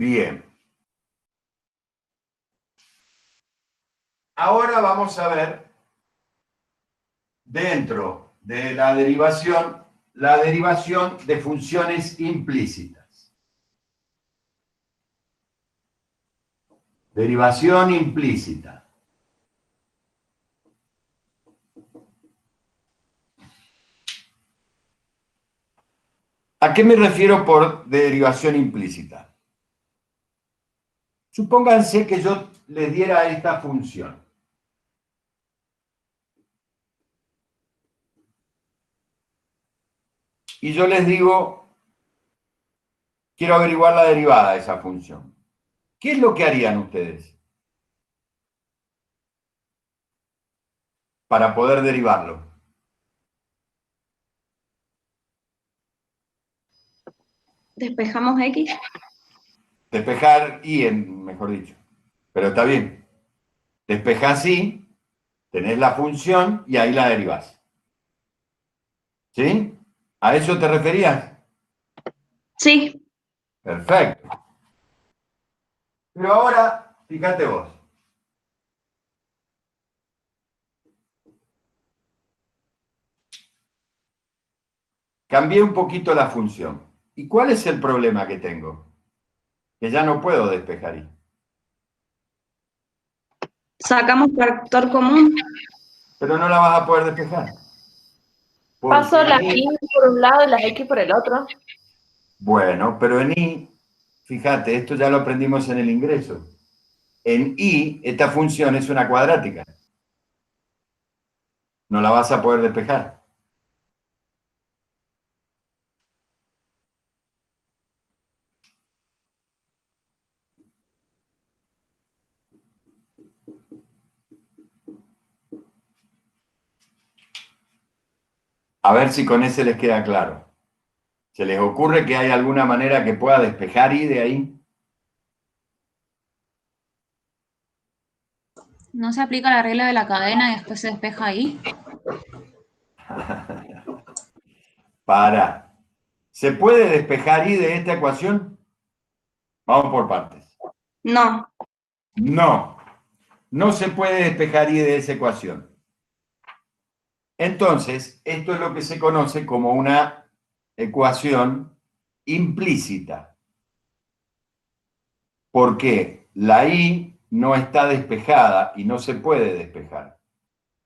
Bien. Ahora vamos a ver, dentro de la derivación de funciones implícitas. Derivación implícita. ¿A qué me refiero por derivación implícita? Supónganse que yo les diera esta función. Y yo les digo, quiero averiguar la derivada de esa función. ¿Qué es lo que harían ustedes para poder derivarlo? Despejamos X. Despejar y, mejor dicho. Pero está bien. Despejás y, tenés la función y ahí la derivás. ¿Sí? ¿A eso te referías? Sí. Perfecto. Pero ahora, fíjate vos. Cambié un poquito la función. ¿Y cuál es el problema que tengo? Que ya no puedo despejar y. Sacamos factor común. Pero no la vas a poder despejar. Paso Porque las en y I, por un lado y las x por el otro. bueno, pero en I, fíjate, esto ya lo aprendimos en el ingreso. En I, esta función es una cuadrática. No la vas a poder despejar. A ver si con ese les queda claro. ¿Se les ocurre que hay alguna manera que pueda despejar I de ahí? ¿No se aplica la regla de la cadena y después se despeja ahí? Para. ¿Se puede despejar I de esta ecuación? Vamos por partes. No. No. No se puede despejar I de esa ecuación. Entonces, esto es lo que se conoce como una ecuación implícita. Porque la I no está despejada y no se puede despejar.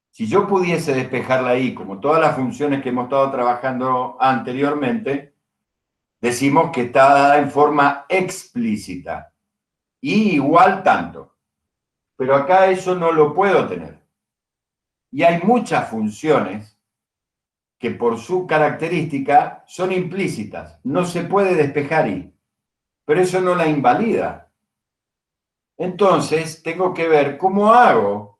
Si yo pudiese despejar la I, como todas las funciones que hemos estado trabajando anteriormente, decimos que está dada en forma explícita. I igual tanto. Pero acá eso no lo puedo tener. Y hay muchas funciones que por su característica son implícitas. No se puede despejar I. Pero eso no la invalida. Entonces, tengo que ver cómo hago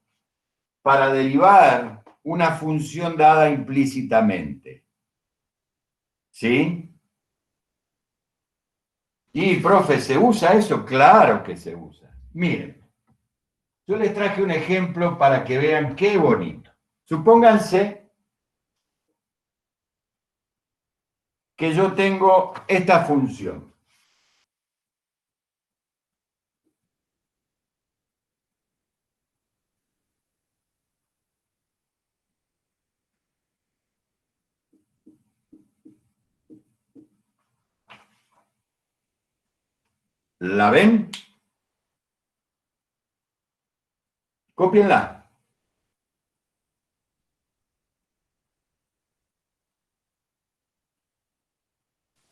para derivar una función dada implícitamente. ¿Sí? Y, profe, ¿se usa eso? Claro que se usa. Miren, yo les traje un ejemplo para que vean qué bonito. Supónganse que yo tengo esta función. ¿La ven? Cópienla.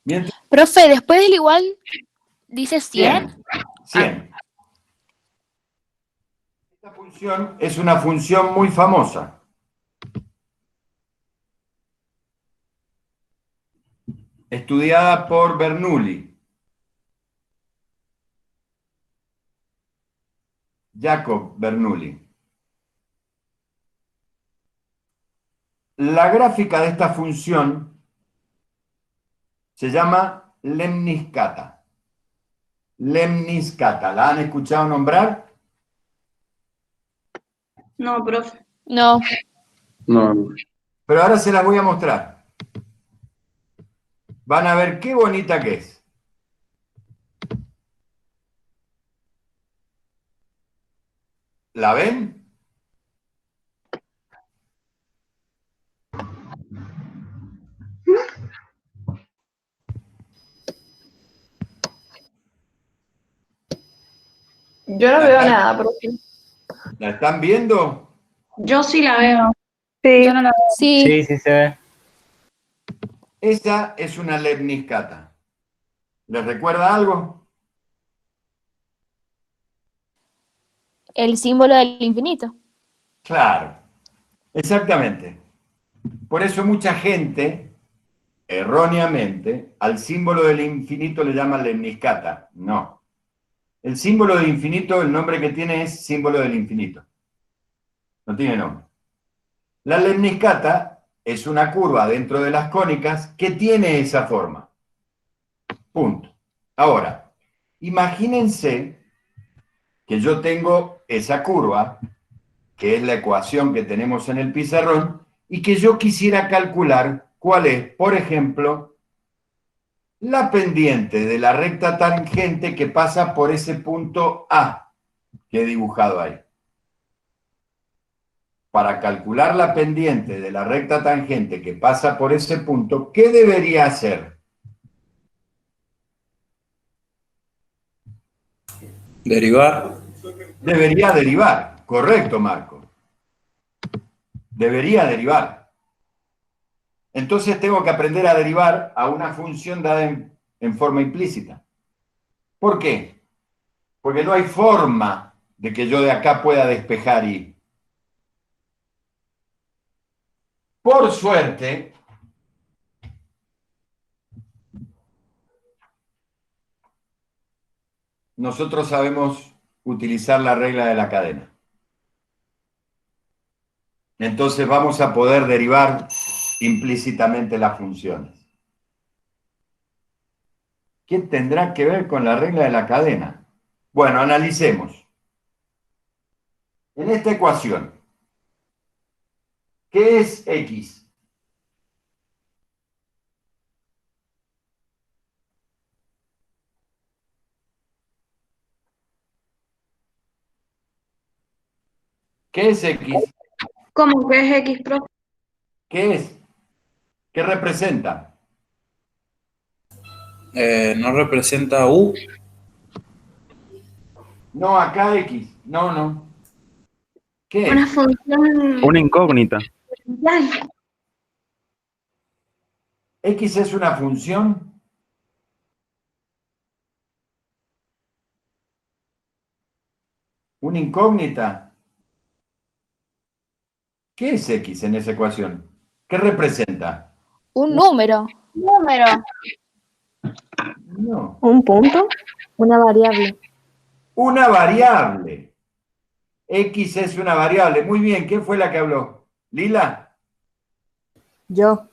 Mientras, Profe, después del igual dice 100. 100. Esta función es una función muy famosa. Estudiada por Bernoulli. Jacob Bernoulli. La gráfica de esta función se llama lemniscata. Lemniscata. ¿La han escuchado nombrar? No, profe. No. No. Pero ahora se las voy a mostrar. Van a ver qué bonita que es. ¿La ven? Yo no veo nada, profe. ¿La están viendo? Yo sí la veo. Sí. Yo no la veo. Sí, Sí, sí se ve. Esa es una lemniscata. ¿Les recuerda algo? el símbolo del infinito. Claro, exactamente. Por eso mucha gente, erróneamente, al símbolo del infinito le llama lemniscata. No. El símbolo del infinito, el nombre que tiene es símbolo del infinito. No tiene nombre. La lemniscata es una curva dentro de las cónicas que tiene esa forma. Punto. Ahora, imagínense que yo tengo esa curva, que es la ecuación que tenemos en el pizarrón, y que yo quisiera calcular cuál es, por ejemplo, la pendiente de la recta tangente que pasa por ese punto A que he dibujado ahí. Para calcular la pendiente de la recta tangente que pasa por ese punto, ¿qué debería hacer? Derivar. Debería derivar. Correcto, Marco. Debería derivar. Entonces tengo que aprender a derivar a una función dada en forma implícita. ¿Por qué? Porque no hay forma de que yo de acá pueda despejar y, por suerte, nosotros sabemos utilizar la regla de la cadena. Entonces vamos a poder derivar implícitamente las funciones. ¿Qué tendrá que ver con la regla de la cadena? Bueno, analicemos. En esta ecuación, ¿qué es X? ¿Qué es X? ¿Cómo que es X, profe? ¿Qué es? ¿Qué representa? No representa U. No, acá X. No, no. ¿Qué Una es? función Una incógnita. diferencial. ¿X es una función? ¿Una incógnita? ¿Qué es X en esa ecuación? ¿Qué representa? Un número. Número. No. ¿Un punto? Una variable. Una variable. X es una variable. Muy bien, ¿quién fue la que habló? ¿Lila? Yo,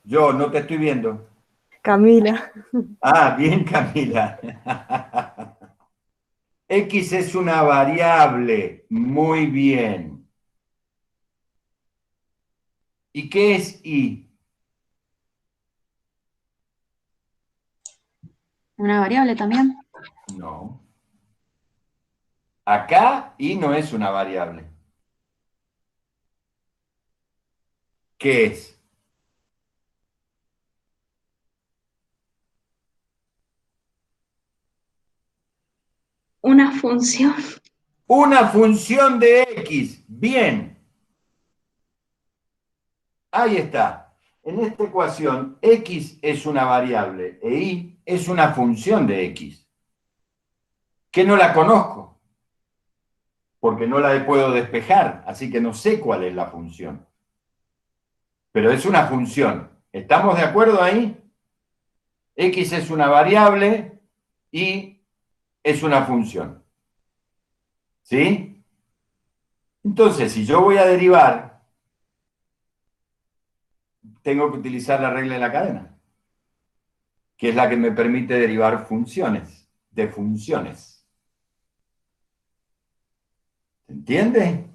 Yo, no te estoy viendo. Camila. Ah, bien, Camila. X es una variable. Muy bien. ¿Y qué es Y? Una variable también. No. Acá Y no es una variable. ¿Qué es? Una función. Una función de X. Bien. Ahí está. En esta ecuación, X es una variable e Y es una función de X. Que no la conozco, porque no la puedo despejar, así que no sé cuál es la función. Pero es una función. ¿Estamos de acuerdo ahí? X es una variable y es una función. ¿Sí? Entonces, si yo voy a derivar, tengo que utilizar la regla de la cadena, que es la que me permite derivar funciones, de funciones. ¿Se entiende?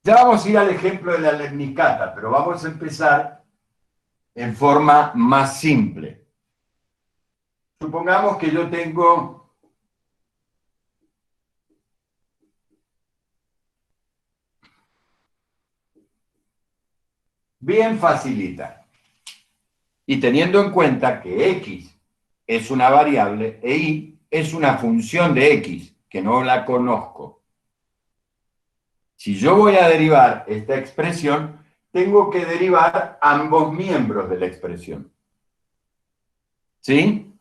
Ya vamos a ir al ejemplo de la lemniscata, pero vamos a empezar en forma más simple. Supongamos que yo tengo Bien facilita. Y teniendo en cuenta que x es una variable e y es una función de x, que no la conozco. Si yo voy a derivar esta expresión, tengo que derivar ambos miembros de la expresión. ¿Sí?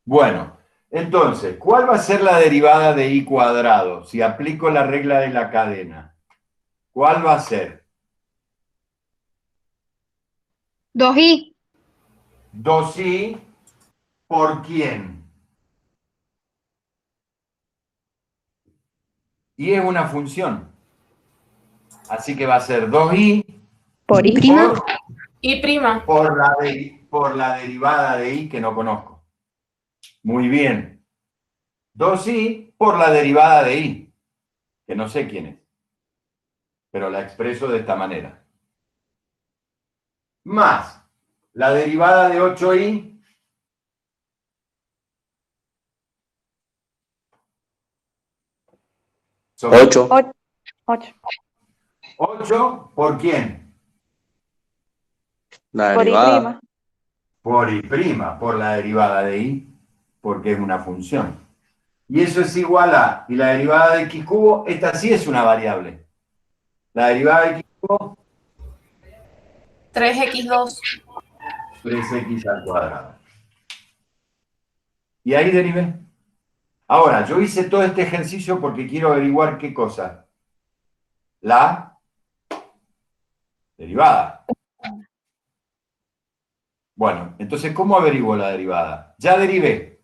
Bueno, entonces, ¿cuál va a ser la derivada de y cuadrado si aplico la regla de la cadena? ¿Cuál va a ser? 2i. 2i por quién. Y es una función. Así que va a ser 2i Por ¿Y i. prima? Y prima. por la derivada de i que no conozco. Muy bien. 2i por la derivada de i, que no sé quién es, pero la expreso de esta manera. Más la derivada de 8i sobre 8. 8. 8 por quién. La Por i derivada. prima. Por i prima, por la derivada de i, porque es una función. Y eso es igual a, y la derivada de x cubo, esta sí es una variable. La derivada de x cubo, 3x2. 3x al cuadrado. Y ahí derivé. Ahora, yo hice todo este ejercicio porque quiero averiguar qué cosa. La derivada. Bueno, entonces, ¿cómo averiguo la derivada? Ya derivé.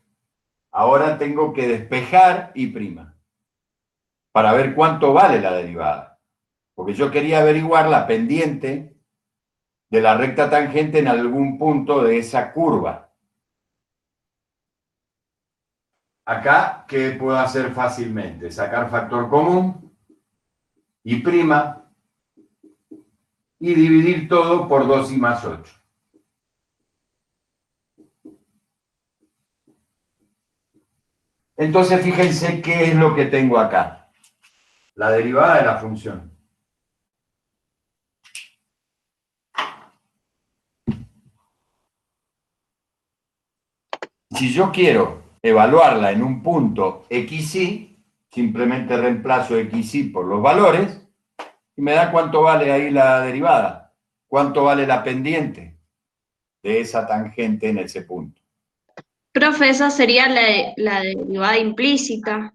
Ahora tengo que despejar y prima para ver cuánto vale la derivada. Porque yo quería averiguar la pendiente de la recta tangente en algún punto de esa curva. Acá, ¿qué puedo hacer fácilmente? Sacar factor común y prima y dividir todo por 2i más 8. Entonces, fíjense qué es lo que tengo acá. La derivada de la función. Si yo quiero evaluarla en un punto xy, simplemente reemplazo xy por los valores y me da cuánto vale ahí la derivada, cuánto vale la pendiente de esa tangente en ese punto. Profe, esa sería la derivada implícita.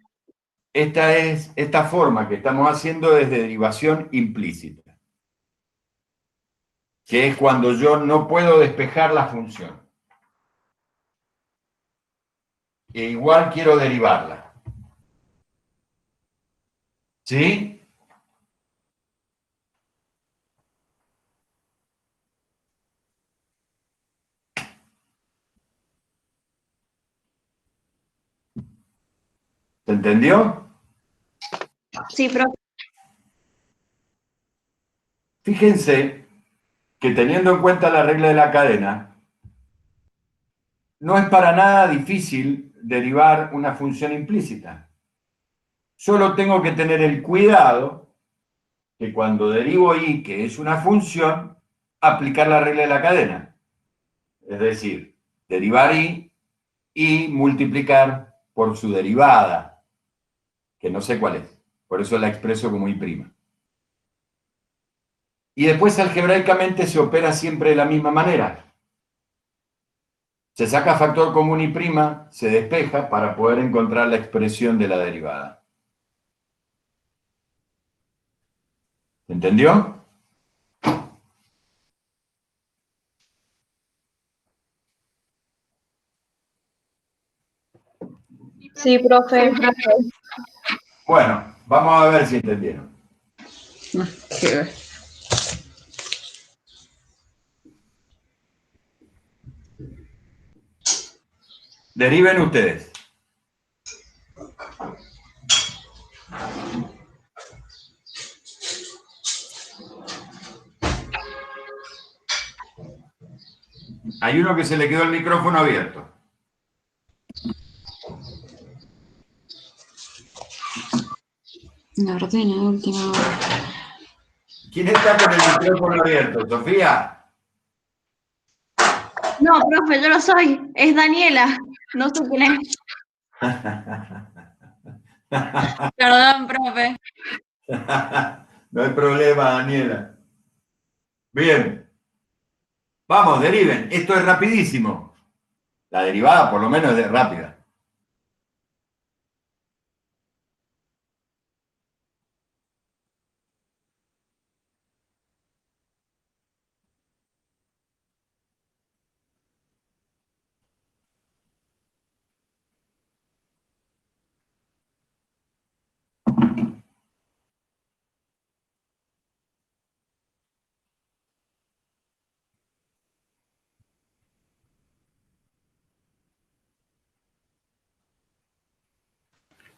Esta forma que estamos haciendo es de derivación implícita, que es cuando yo no puedo despejar la función. E igual quiero derivarla. ¿Sí? ¿Se entendió? Sí, profe. Fíjense que teniendo en cuenta la regla de la cadena, no es para nada difícil derivar una función implícita. Solo tengo que tener el cuidado que cuando derivo y, que es una función, aplicar la regla de la cadena. Es decir, derivar y multiplicar por su derivada, que no sé cuál es. Por eso la expreso como y'. Y después algebraicamente se opera siempre de la misma manera. Se saca factor común y prima, se despeja para poder encontrar la expresión de la derivada. ¿Se entendió? Sí, profe. Bueno, vamos a ver si entendieron. Deriven ustedes. Hay uno que se le quedó el micrófono abierto. La ordena, última hora. ¿Quién está con el micrófono abierto? ¿Sofía? No, profe, yo no soy. Es Daniela. No sé quién es. Perdón, profe. No hay problema, Daniela. Bien. Vamos, deriven. Esto es rapidísimo. La derivada, por lo menos, es rápida.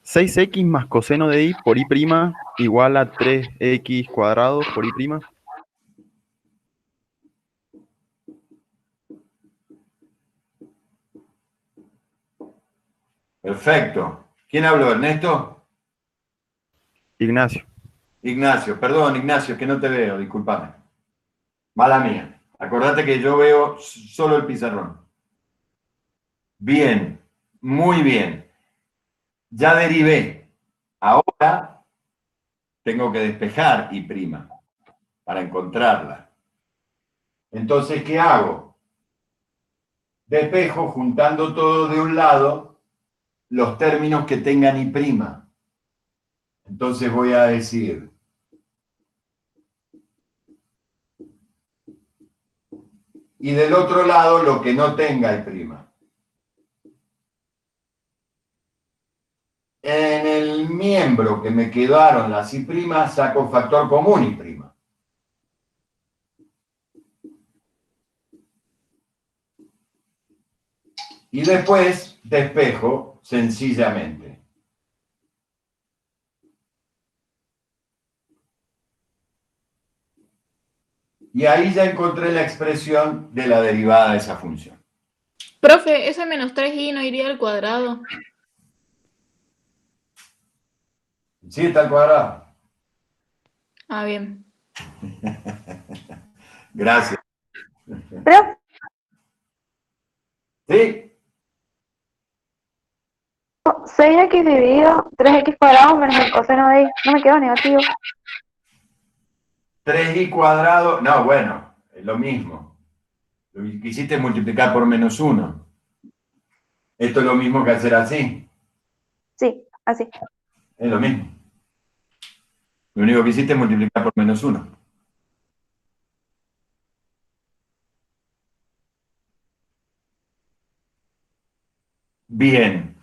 ¿6 x más coseno de y por y' igual a 3x cuadrado por y'? Perfecto. ¿Quién habló, Ernesto? Ignacio. Ignacio. Perdón, Ignacio, que no te veo, discúlpame. Mala mía. Acordate que yo veo solo el pizarrón. Bien, muy bien. Ya derivé. Ahora tengo que despejar y' para encontrarla. Entonces, ¿qué hago? Despejo juntando todo de un lado los términos que tengan y'. Entonces voy a decir y del otro lado lo que no tenga y'. En el miembro que me quedaron las y' saco factor común y'. Y después despejo sencillamente. Y ahí ya encontré la expresión de la derivada de esa función. Profe, ese menos 3i no iría al cuadrado. ¿Sí está al cuadrado? Ah, bien. Gracias. Profe, ¿Sí? 6x dividido 3x cuadrado menos el coseno de y. No me quedó negativo. 3y cuadrado, no, bueno, es lo mismo. Lo que hiciste es multiplicar por menos 1. Esto es lo mismo que hacer así. Sí, así. Es lo mismo. Lo único que hiciste es multiplicar por menos 1. Bien.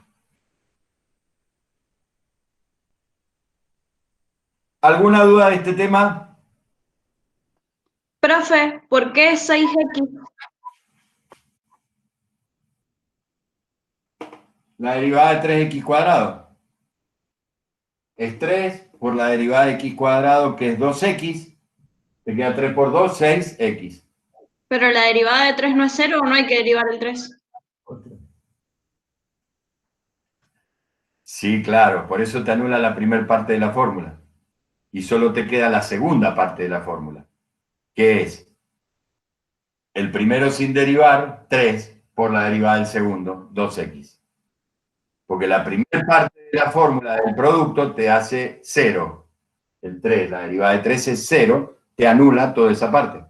¿Alguna duda de este tema? Profe, ¿por qué 6x? La derivada de 3x cuadrado. Es 3 por la derivada de x cuadrado, que es 2x. Te queda 3 por 2, 6x. Pero la derivada de 3 no es 0 o no hay que derivar el 3. Sí, claro, por eso te anula la primera parte de la fórmula. Y solo te queda la segunda parte de la fórmula, que es el primero sin derivar, 3 por la derivada del segundo, 2x. Porque la primera parte de la fórmula del producto te hace 0. El 3, la derivada de 3 es 0, te anula toda esa parte.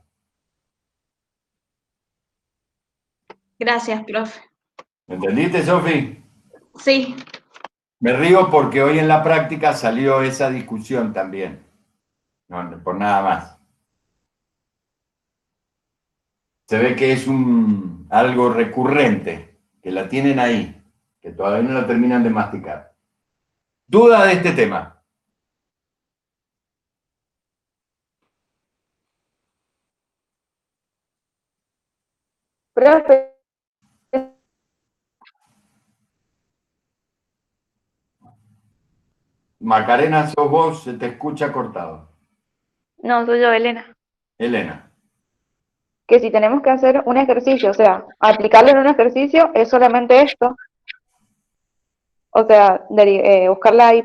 Gracias, profe. ¿Entendiste, Sofi? Sí. Me río porque hoy en la práctica salió esa discusión también. No, por nada más. Se ve que es algo recurrente, que la tienen ahí, que todavía no la terminan de masticar. ¿Duda de este tema? Profe, Macarena, sos vos, se te escucha cortado. no, soy yo, Elena. Elena. Que si tenemos que hacer un ejercicio, o sea, aplicarlo en un ejercicio, es solamente esto. O sea, buscar la y'.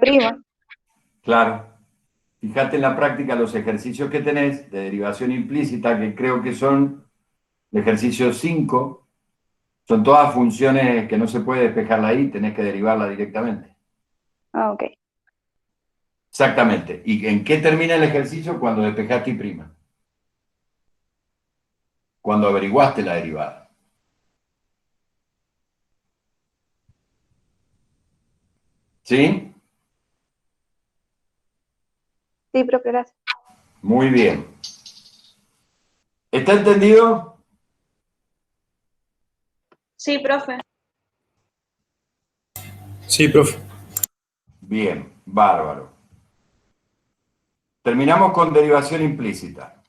Claro. Fíjate en la práctica los ejercicios que tenés de derivación implícita, que creo que son el ejercicio 5, son todas funciones que no se puede despejarla ahí, tenés que derivarla directamente. Ah, ok. Exactamente. ¿Y en qué termina el ejercicio? Cuando despejaste y'. Cuando averiguaste la derivada. ¿Sí? Sí, profe, gracias. Muy bien. ¿Está entendido? Sí, profe. Sí, profe. Bien, bárbaro. Terminamos con derivación implícita.